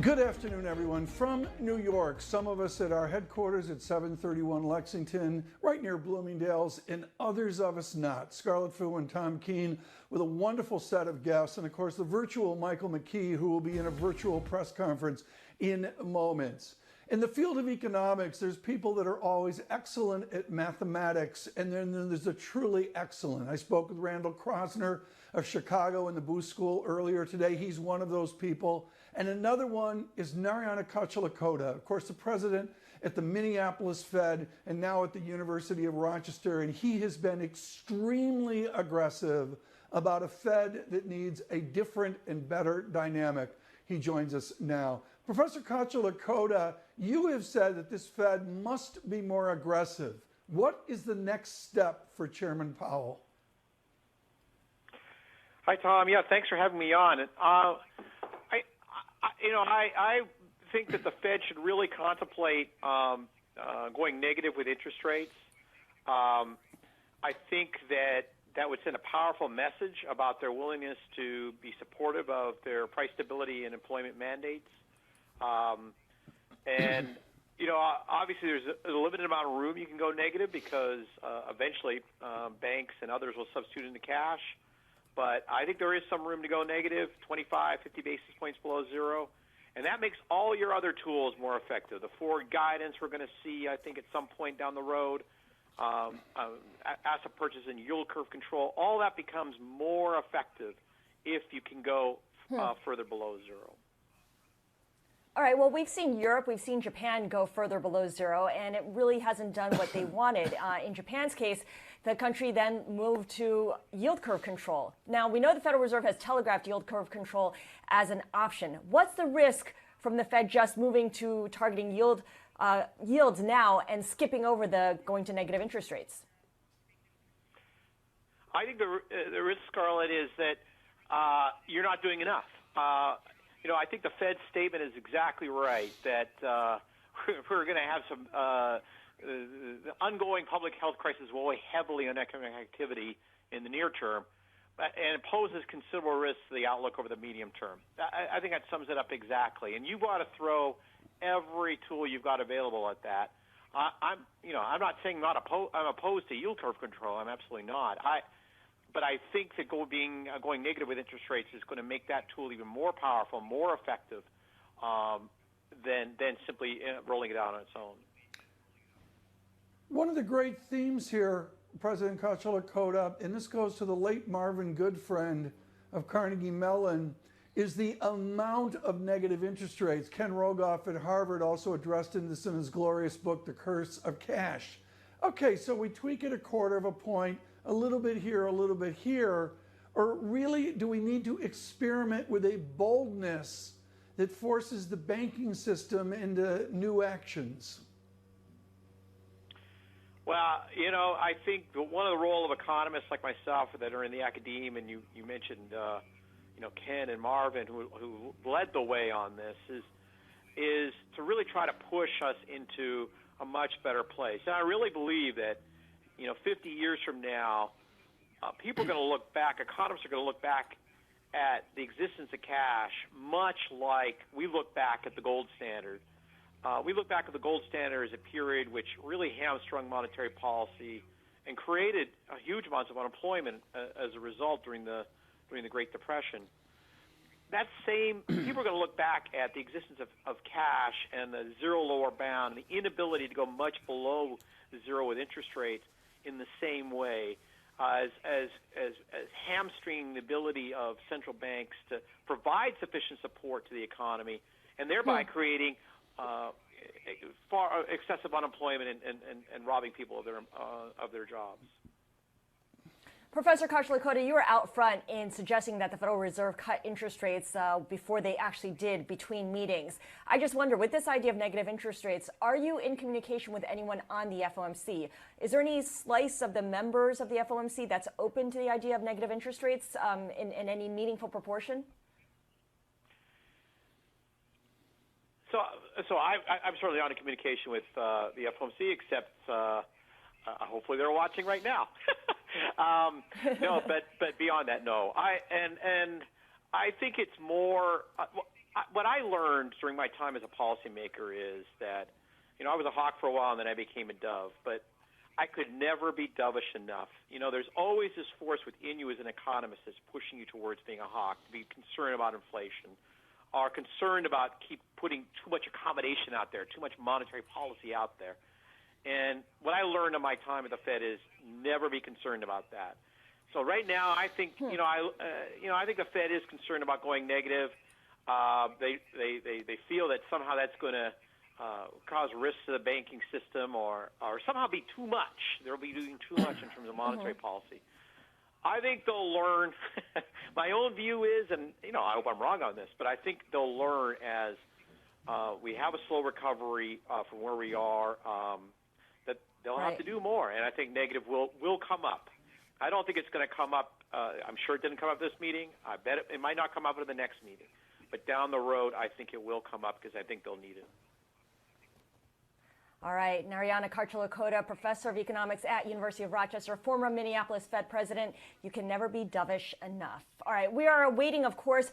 Good afternoon, everyone. From New York, some of us at our headquarters at 731 Lexington, right near Bloomingdale's, and others of us not. Scarlett Fu and Tom Keene with a wonderful set of guests, and of course the virtual Michael McKee, who will be in a virtual press conference in moments. In the field of economics, there's people that are always excellent at mathematics, and then there's the truly excellent. I spoke with Randall Krosner of Chicago in the Booth School earlier today. He's one of those people. And another one is Narayana Kocherlakota, of course, the president at the Minneapolis Fed and now at the University of Rochester. And he has been extremely aggressive about a Fed that needs a different and better dynamic. He joins us now. Professor Kocherlakota, you have said that this Fed must be more aggressive. What is the next step for Chairman Powell? Hi, Tom. Yeah, thanks for having me on. I think that the Fed should really contemplate going negative with interest rates. I think that would send a powerful message about their willingness to be supportive of their price stability and employment mandates. Obviously there's a limited amount of room you can go negative because eventually banks and others will substitute into cash. But I think there is some room to go negative, 25, 50 basis points below zero. And that makes all your other tools more effective. The forward guidance we're going to see, I think, at some point down the road, asset purchase and yield curve control, all that becomes more effective if you can go further below zero. All right, well, we've seen Europe, we've seen Japan go further below zero, and it really hasn't done what they wanted. In Japan's case, the country then moved to yield curve control. Now, we know the Federal Reserve has telegraphed yield curve control as an option. What's the risk from the Fed just moving to targeting yields now and skipping over the going to negative interest rates? I think the risk, Scarlett, is that you're not doing enough. I think the Fed's statement is exactly right, that we're going to have some the ongoing public health crisis will weigh heavily on economic activity in the near term, and it poses considerable risks to the outlook over the medium term. I think that sums it up exactly. And you've got to throw every tool you've got available at that. I'm not saying I'm opposed to yield curve control. I'm absolutely not. But I think that going negative with interest rates is going to make that tool even more powerful, more effective than simply rolling it out on its own. One of the great themes here, President Kocherlakota, and this goes to the late Marvin Goodfriend of Carnegie Mellon, is the amount of negative interest rates. Ken Rogoff at Harvard also addressed this in his glorious book, The Curse of Cash. Okay, so we tweak it a quarter of a point, a little bit here, a little bit here, or really do we need to experiment with a boldness that forces the banking system into new actions? Well, I think one of the role of economists like myself that are in the academe, and you mentioned, Ken and Marvin, who led the way on this, is to really try to push us into a much better place. And I really believe that, 50 years from now, people are going to look back, economists are going to look back at the existence of cash much like we look back at the gold standard. We look back at the gold standard as a period which really hamstrung monetary policy and created huge amounts of unemployment as a result during the Great Depression. That same people are going to look back at the existence of cash and the zero lower bound and the inability to go much below zero with interest rates in the same way as hamstringing the ability of central banks to provide sufficient support to the economy and thereby creating far excessive unemployment and robbing people of their jobs. Professor Kocherlakota, you were out front in suggesting that the Federal Reserve cut interest rates before they actually did between meetings. I just wonder, with this idea of negative interest rates, are you in communication with anyone on the FOMC? Is there any slice of the members of the FOMC that's open to the idea of negative interest rates in any meaningful proportion? So I'm certainly not in communication with the FOMC, except hopefully they're watching right now. No, but beyond that, no. I think it's more. what I learned during my time as a policymaker is that, I was a hawk for a while and then I became a dove, but I could never be dovish enough. There's always this force within you as an economist that's pushing you towards being a hawk, to be concerned about inflation, or concerned about keep putting too much accommodation out there, too much monetary policy out there. And what I learned in my time at the Fed is never be concerned about that. So right now, I think I think the Fed is concerned about going negative. They feel that somehow that's going to cause risks to the banking system, or somehow be too much. They'll be doing too much in terms of monetary policy. I think they'll learn. My own view is, and I hope I'm wrong on this, but I think they'll learn as we have a slow recovery from where we are. That they'll have to do more, and I think negative will come up. I don't think it's going to come up. I'm sure it didn't come up this meeting. I bet it might not come up at the next meeting, but down the road, I think it will come up because I think they'll need it. All right, Narayana Kocherlakota, professor of economics at University of Rochester, former Minneapolis Fed president. You can never be dovish enough. All right, we are awaiting, of course,